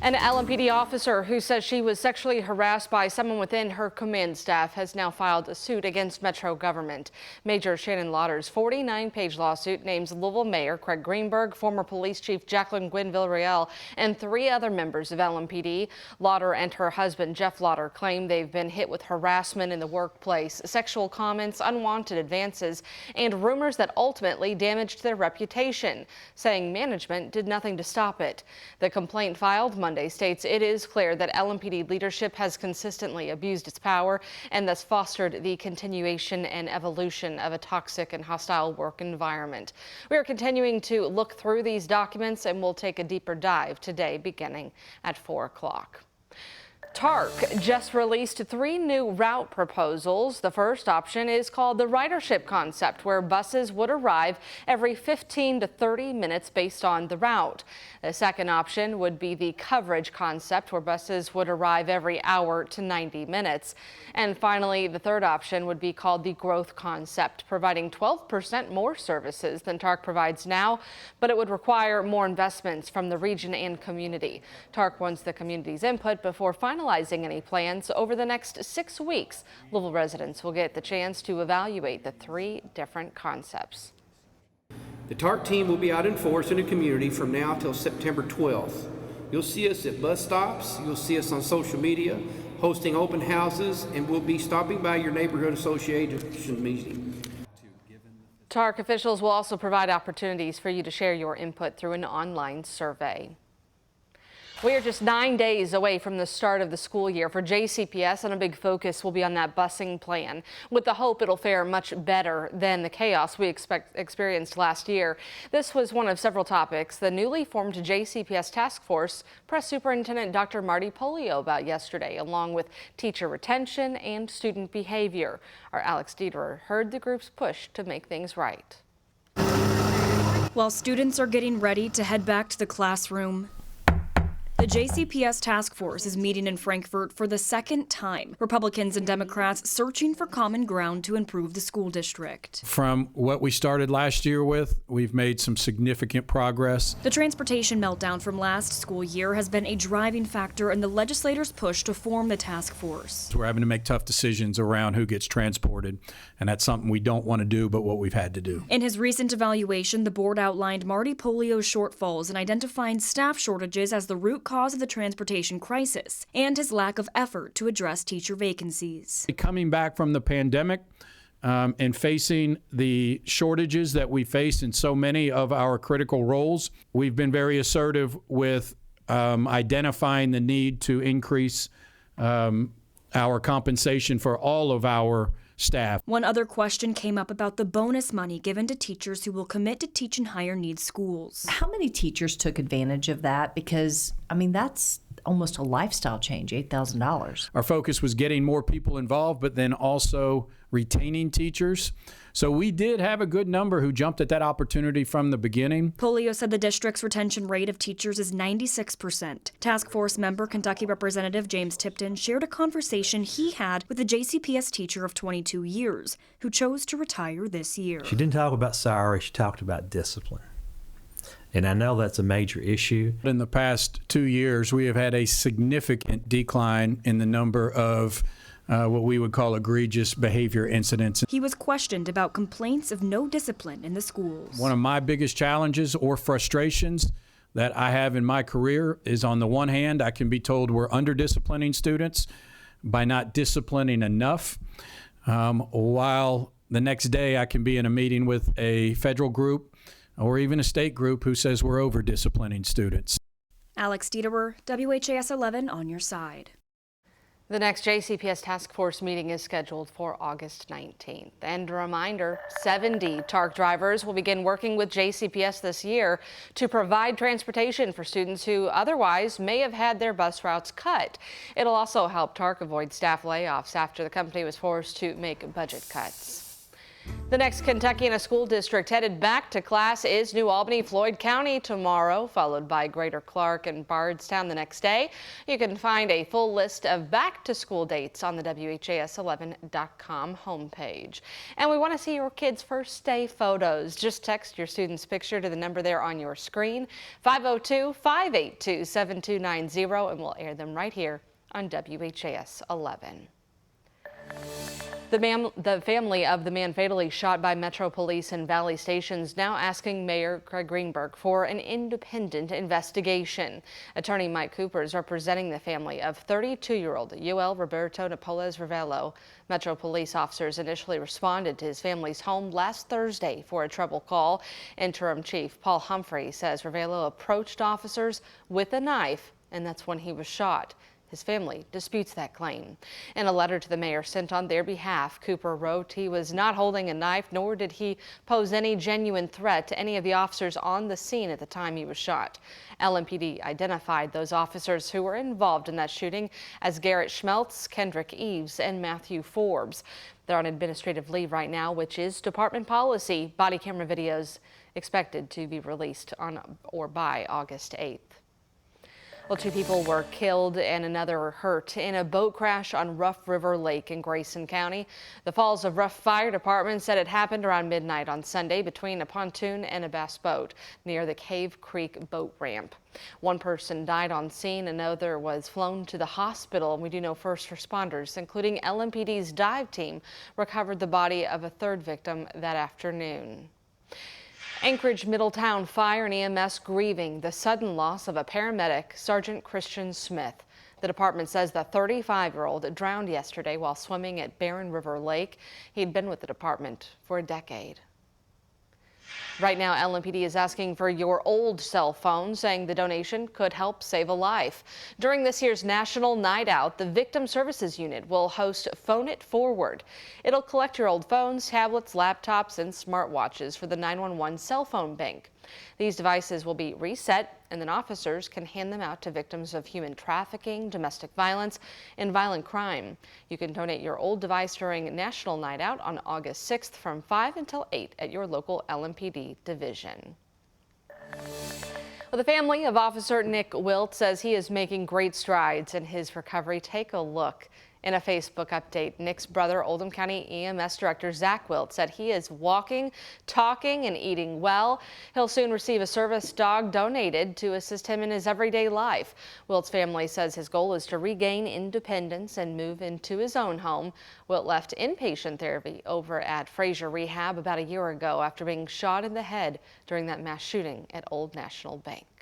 An LMPD officer who says she was sexually harassed by someone within her command staff has now filed a suit against Metro government. Major Shannon Lauder's 49-page lawsuit names Louisville Mayor Craig Greenberg, former police chief Jacqueline Gwynn Villarreal, and 3 other members of LMPD. Lauder and her husband Jeff Lauder claim they've been hit with harassment in the workplace, sexual comments, unwanted advances, and rumors that ultimately damaged their reputation, saying management did nothing to stop it. The complaint filed Monday states it is clear that LMPD leadership has consistently abused its power and thus fostered the continuation and evolution of a toxic and hostile work environment. We are continuing to look through these documents and we'll take a deeper dive today beginning at 4 o'clock. TARC just released 3 new route proposals. The first option is called the ridership concept, where buses would arrive every 15 to 30 minutes based on the route. The second option would be the coverage concept, where buses would arrive every hour to 90 minutes. And finally, the third option would be called the growth concept, providing 12% more services than TARC provides now, but it would require more investments from the region and community. TARC wants the community's input before finalizing any plans. Over the next 6 weeks, Louisville residents will get the chance to evaluate the 3 different concepts. The TARC team will be out in force in the community from now till September 12th. You'll see us at bus stops, you'll see us on social media, hosting open houses, and we'll be stopping by your neighborhood association meeting. TARC officials will also provide opportunities for you to share your input through an online survey. We are just 9 days away from the start of the school year for JCPS, and a big focus will be on that busing plan, with the hope it'll fare much better than the chaos we experienced last year. This was one of several topics the newly formed JCPS task force pressed Superintendent Dr. Marty Polio about yesterday, along with teacher retention and student behavior. Our Alex Dieterer heard the group's push to make things right. While students are getting ready to head back to the classroom, the JCPS task force is meeting in Frankfort for the second time. Republicans and Democrats searching for common ground to improve the school district. From what we started last year with, we've made some significant progress. The transportation meltdown from last school year has been a driving factor in the legislators' push to form the task force. We're having to make tough decisions around who gets transported, and that's something we don't want to do, but what we've had to do. In his recent evaluation, the board outlined Marty Polio's shortfalls in identifying staff shortages as the root cause of the transportation crisis and his lack of effort to address teacher vacancies. Coming back from the pandemic and facing the shortages that we face in so many of our critical roles, we've been very assertive with identifying the need to increase our compensation for all of our staff. One other question came up about the bonus money given to teachers who will commit to teach in higher needs schools. How many teachers took advantage of that? Because, I mean, that's almost a lifestyle change, $8,000. Our focus was getting more people involved, but then also retaining teachers. So we did have a good number who jumped at that opportunity from the beginning. Polio said the district's retention rate of teachers is 96%. Task force member Kentucky Representative James Tipton shared a conversation he had with a JCPS teacher of 22 years who chose to retire this year. She didn't talk about salary, she talked about discipline. And I know that's a major issue. In the past 2 years, we have had a significant decline in the number of what we would call egregious behavior incidents. He was questioned about complaints of no discipline in the schools. One of my biggest challenges or frustrations that I have in my career is, on the one hand, I can be told we're under-disciplining students by not disciplining enough, while the next day I can be in a meeting with a federal group or even a state group who says we're over-disciplining students. Alex Dieterer, WHAS11 on your side. The next JCPS task force meeting is scheduled for August 19th. And a reminder, 70 TARC drivers will begin working with JCPS this year to provide transportation for students who otherwise may have had their bus routes cut. It'll also help TARC avoid staff layoffs after the company was forced to make budget cuts. The next Kentucky in a school district headed back to class is New Albany, Floyd County tomorrow, followed by Greater Clark and Bardstown the next day. You can find a full list of back to school dates on the WHAS11.com homepage. And we want to see your kids' first day photos. Just text your student's picture to the number there on your screen, 502-582-7290, and we'll air them right here on WHAS 11. The family of the man fatally shot by Metro Police in Valley Station is now asking Mayor Craig Greenberg for an independent investigation. Attorney Mike Cooper is representing the family of 32-year-old Yoel Roberto Napoles Ravello. Metro Police officers initially responded to his family's home last Thursday for a trouble call. Interim Chief Paul Humphrey says Ravello approached officers with a knife, and that's when he was shot. His family disputes that claim. In a letter to the mayor sent on their behalf, Cooper wrote he was not holding a knife, nor did he pose any genuine threat to any of the officers on the scene at the time he was shot. LMPD identified those officers who were involved in that shooting as Garrett Schmeltz, Kendrick Eves, and Matthew Forbes. They're on administrative leave right now, which is department policy. Body camera videos expected to be released on or by August 8th. Well, 2 people were killed and another hurt in a boat crash on Rough River Lake in Grayson County. The Falls of Rough Fire Department said it happened around midnight on Sunday between a pontoon and a bass boat near the Cave Creek boat ramp. 1 person died on scene, another was flown to the hospital, and we do know first responders, including LMPD's dive team, recovered the body of a 3rd victim that afternoon. Anchorage Middletown Fire and EMS grieving the sudden loss of a paramedic, Sergeant Christian Smith. The department says the 35-year-old drowned yesterday while swimming at Barren River Lake. He'd been with the department for a decade. Right now, LMPD is asking for your old cell phone, saying the donation could help save a life. During this year's National Night Out, the Victim Services Unit will host Phone It Forward. It'll collect your old phones, tablets, laptops, and smartwatches for the 911 cell phone bank. These devices will be reset, and then officers can hand them out to victims of human trafficking, domestic violence, and violent crime. You can donate your old device during National Night Out on August 6th from 5 until 8 at your local LMPD division. Well, the family of Officer Nick Wilt says he is making great strides in his recovery. Take a look. In a Facebook update, Nick's brother, Oldham County EMS Director Zach Wilt, said he is walking, talking, and eating well. He'll soon receive a service dog donated to assist him in his everyday life. Wilt's family says his goal is to regain independence and move into his own home. Wilt left inpatient therapy over at Fraser Rehab about a year ago after being shot in the head during that mass shooting at Old National Bank.